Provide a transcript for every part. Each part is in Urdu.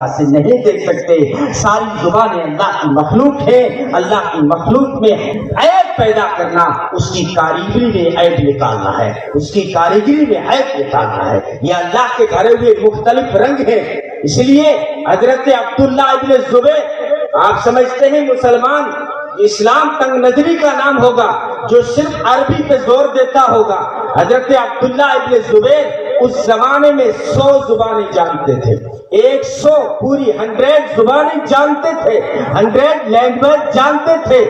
سے نہیں دیکھ سکتے. ساری زبانیں اللہ کی مخلوق ہے. اللہ کی مخلوق میں عیب پیدا کرنا اس کی کاریگری میں عیب نکالنا ہے, اس کی کاریگری میں عیب نکالنا ہے. یہ اللہ کے گھرے ہوئے مختلف رنگ ہیں. اس لیے حضرت عبداللہ ابن زبیر, آپ سمجھتے ہیں مسلمان اسلام تنگ نظری کا نام ہوگا جو صرف عربی پہ زور دیتا ہوگا. حضرت عبداللہ ابن زبیر اس زمانے میں 100 زبانیں جانتے تھے. 100 پوری 100 زبانیں جانتے تھے, 100 لینگویج جانتے تھے,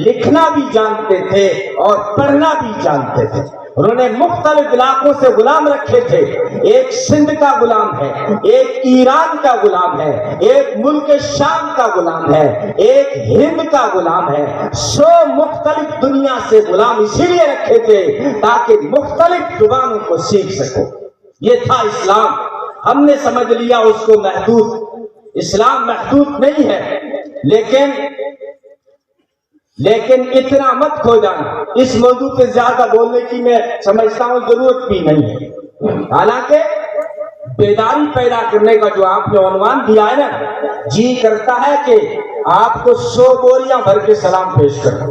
لکھنا بھی جانتے تھے اور پڑھنا بھی جانتے تھے. انہوں نے مختلف علاقوں سے غلام رکھے تھے. ایک سندھ کا غلام ہے, ایک ایران کا غلام ہے, ایک ملک شام کا غلام ہے, ایک ہند کا غلام ہے. 100 مختلف دنیا سے غلام اسی لیے رکھے تھے تاکہ مختلف زبانوں کو سیکھ سکو. یہ تھا اسلام. ہم نے سمجھ لیا اس کو محدود. اسلام محدود نہیں ہے, لیکن اتنا مت کھو جانا. اس موضوع پہ زیادہ بولنے کی میں سمجھتا ہوں ضرورت بھی نہیں ہے. حالانکہ بیداری پیدا کرنے کا جو آپ نے عنوان دیا ہے نا, جی کرتا ہے کہ آپ کو 100 بوریاں بھر کے سلام پیش کروں.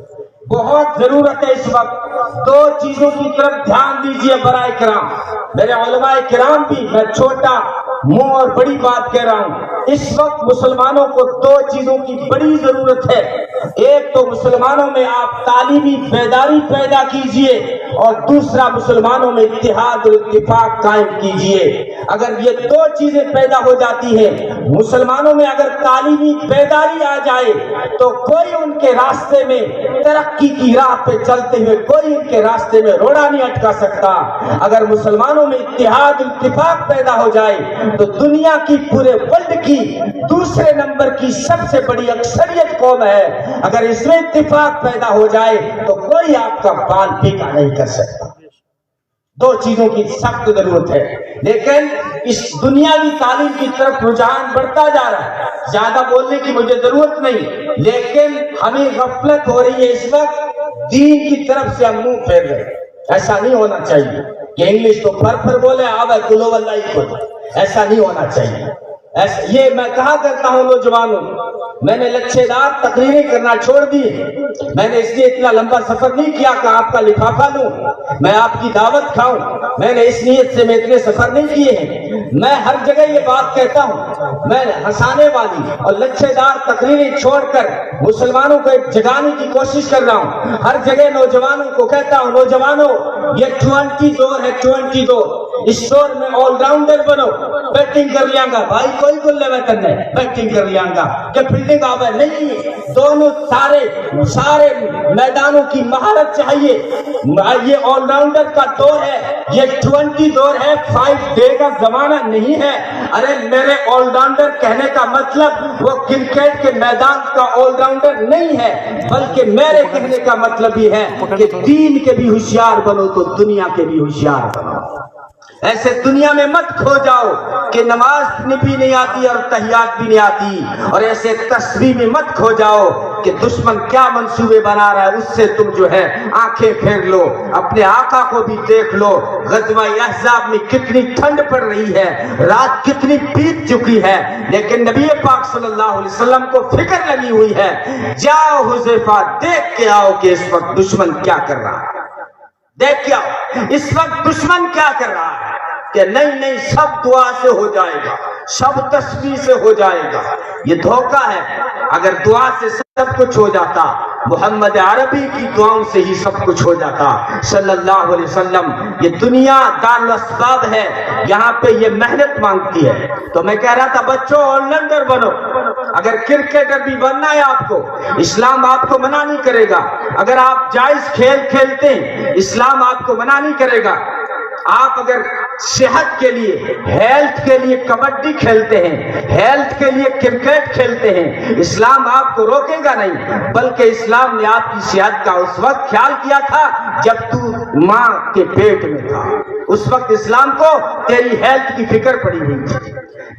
بہت ضرورت ہے اس وقت. 2 چیزوں کی طرف دھیان دیجئے برائے کرام, میرے علماء کرام بھی. میں چھوٹا منہ اور بڑی بات کہہ رہا ہوں. اس وقت مسلمانوں کو 2 چیزوں کی بڑی ضرورت ہے. ایک تو مسلمانوں میں آپ تعلیمی بیداری پیدا کیجئے, اور دوسرا مسلمانوں میں اتحاد اور اتفاق قائم کیجئے. اگر یہ 2 چیزیں پیدا ہو جاتی ہیں, مسلمانوں میں اگر تعلیمی بیداری آ جائے تو کوئی ان کے راستے میں ترقی کی راہ پہ چلتے ہوئے کوئی ان کے راستے میں روڑا نہیں اٹکا سکتا. اگر مسلمانوں میں اتحاد اور اتفاق پیدا ہو جائے تو دنیا کی پورے ورلڈ کی دوسرے نمبر کی سب سے بڑی اکثریت قوم ہے. اگر اس میں اتفاق پیدا ہو جائے تو کوئی آپ کا بال پھیکا نہیں کر سکتا. 2 چیزوں کی سخت ضرورت ہے. لیکن اس دنیاوی تعلیم کی طرف رجحان بڑھتا جا رہا ہے. زیادہ بولنے کی مجھے ضرورت نہیں, لیکن ہمیں غفلت ہو رہی ہے اس وقت. دین کی طرف سے ہم منہ پھیر رہے ہیں. ایسا نہیں ہونا چاہیے کہ انگلش تو پھر بولے آوے کلو واللہ کو. ایسا نہیں ہونا چاہیے. یہ میں کہا کرتا ہوں نوجوانوں, میں نے لچھے دار تقریریں کرنا چھوڑ دی. میں نے اس لیے اتنا لمبا سفر نہیں کیا کہ آپ کا لفافہ لوں, میں آپ کی دعوت کھاؤں. میں نے اس نیت سے میں اتنے سفر نہیں کیے ہیں. میں ہر جگہ یہ بات کہتا ہوں, میں ہنسانے والی اور لچھے دار تقریریں چھوڑ کر مسلمانوں کو ایک جگانے کی کوشش کر رہا ہوں. ہر جگہ نوجوانوں کو کہتا ہوں, نوجوانوں یہ 20 دور ہے, 20 دور. اس دور میں آل راؤنڈر بنو. بیٹنگ کر لیا گا بھائی, کوئی گلے میں کرنا ہے, بیٹنگ کر لیا گا کہ فیلڈنگ آوے نہیں. دونوں سارے میدانوں کی مہارت چاہیے. یہ آل راؤنڈر کا دور ہے, یہ 20 دور ہے. 5 ڈے کا زمانہ نہیں ہے. ارے میرے آل راؤنڈر کہنے کا مطلب وہ کرکٹ کے میدان کا آل راؤنڈر نہیں ہے, بلکہ میرے کہنے کا مطلب یہ ہے کہ دین کے بھی ہوشیار بنو تو دنیا کے بھی ہوشیار بنو. ایسے دنیا میں مت کھو جاؤ کہ نماز بھی نہیں آتی اور تحیات بھی نہیں آتی, اور ایسے تسبیح میں مت کھو جاؤ کہ دشمن کیا منصوبے بنا رہا ہے اس سے تم جو ہے آنکھیں پھیر لو. اپنے آقا کو بھی دیکھ لو, غزوہ احزاب میں کتنی ٹھنڈ پڑ رہی ہے, رات کتنی بیت چکی ہے, لیکن نبی پاک صلی اللہ علیہ وسلم کو فکر لگی ہوئی ہے. جاؤ حذیفہ دیکھ کے آؤ کہ اس وقت دشمن کیا کر رہا ہے. دیکھ کے آؤ اس وقت دشمن کیا کر رہا ہے. کہ نہیں سب دعا سے ہو جائے گا, سب تسبیح سے ہو جائے گا. یہ دھوکہ ہے. اگر دعا سے سب کچھ ہو جاتا, محمد عربی کی دعاؤں سے ہی سب کچھ ہو جاتا صلی اللہ علیہ وسلم. یہ دنیا دار الاسباب ہے, یہاں پہ یہ محنت مانگتی ہے. تو میں کہہ رہا تھا بچوں آل راؤنڈر بنو. اگر کرکٹر بھی بننا ہے آپ کو, اسلام آپ کو منع نہیں کرے گا. اگر آپ جائز کھیل کھیلتے ہیں, اسلام آپ کو منع نہیں کرے گا. آپ اگر صحت کے لیے, ہیلتھ کے لیے کبڈی کھیلتے ہیں, ہیلتھ کے لیے کرکٹ کھیلتے ہیں, اسلام آپ کو روکے گا نہیں. بلکہ اسلام نے آپ کی صحت کا اس وقت خیال کیا تھا جب تو ماں کے پیٹ میں تھا. اس وقت اسلام کو تیری ہیلتھ کی فکر پڑی ہوئی تھی.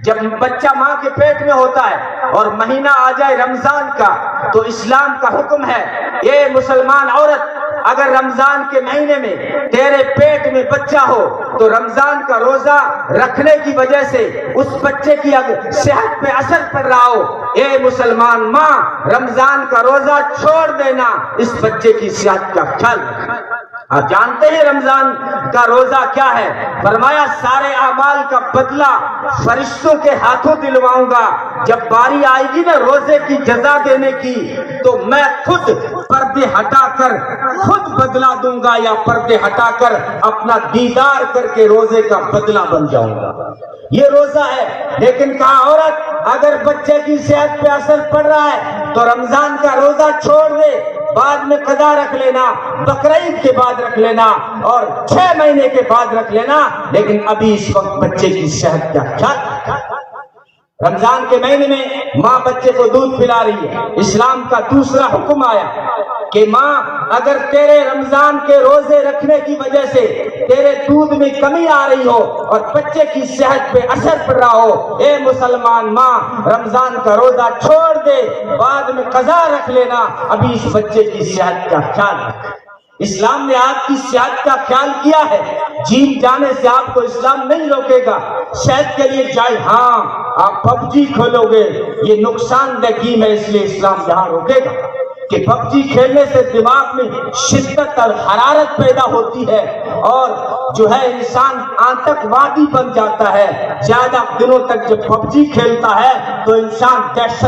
جب بچہ ماں کے پیٹ میں ہوتا ہے اور مہینہ آ جائے رمضان کا, تو اسلام کا حکم ہے, اے مسلمان عورت, اگر رمضان کے مہینے میں تیرے پیٹ میں بچہ ہو تو رمضان کا روزہ رکھنے کی وجہ سے اس بچے کی صحت پہ اثر پڑ رہا ہو، اے مسلمان ماں رمضان کا روزہ چھوڑ دینا، اس بچے کی صحت کا خیال رکھنا۔ آپ جانتے ہیں رمضان کا روزہ کیا ہے؟ فرمایا سارے اعمال کا بدلہ فرشتوں کے ہاتھوں دلواؤں گا، جب باری آئے گی نا روزے کی جزا دینے کی تو میں خود پردے ہٹا کر خود بدلہ دوں گا، یا پردے ہٹا کر اپنا دیدار کر کے روزے کا بدلہ بن جاؤں گا۔ یہ روزہ ہے، لیکن کہا عورت اگر بچے کی صحت پہ اثر پڑ رہا ہے تو رمضان کا روزہ چھوڑ دے، بعد میں قضا رکھ لینا، بقرعید کے بعد رکھ لینا اور 6 مہینے کے بعد رکھ لینا، لیکن ابھی اس وقت بچے کی صحت کا خیال۔ رمضان کے مہینے میں ماں بچے کو دودھ پلا رہی ہے، اسلام کا دوسرا حکم آیا کہ ماں اگر تیرے رمضان کے روزے رکھنے کی وجہ سے تیرے دودھ میں کمی آ رہی ہو اور بچے کی صحت پہ اثر پڑ رہا ہو، اے مسلمان ماں رمضان کا روزہ چھوڑ دے، بعد میں قضا رکھ لینا، ابھی اس بچے کی صحت کا خیال رکھ۔ اسلام نے آپ کی صحت کا خیال کیا ہے، جیم جانے سے آپ کو اسلام نہیں روکے گا، صحت کے لیے جائز، ہاں آپ پب جی کھولو گے یہ نقصان دہ گیم ہے، اس لیے اسلام یہاں روکے گا کہ پب جی کھیلنے سے دماغ میں شدت اور حرارت پیدا ہوتی ہے اور جو ہے انسان آتنکوادی بن جاتا ہے۔ زیادہ دنوں تک جب پب جی کھیلتا ہے تو انسان دہشت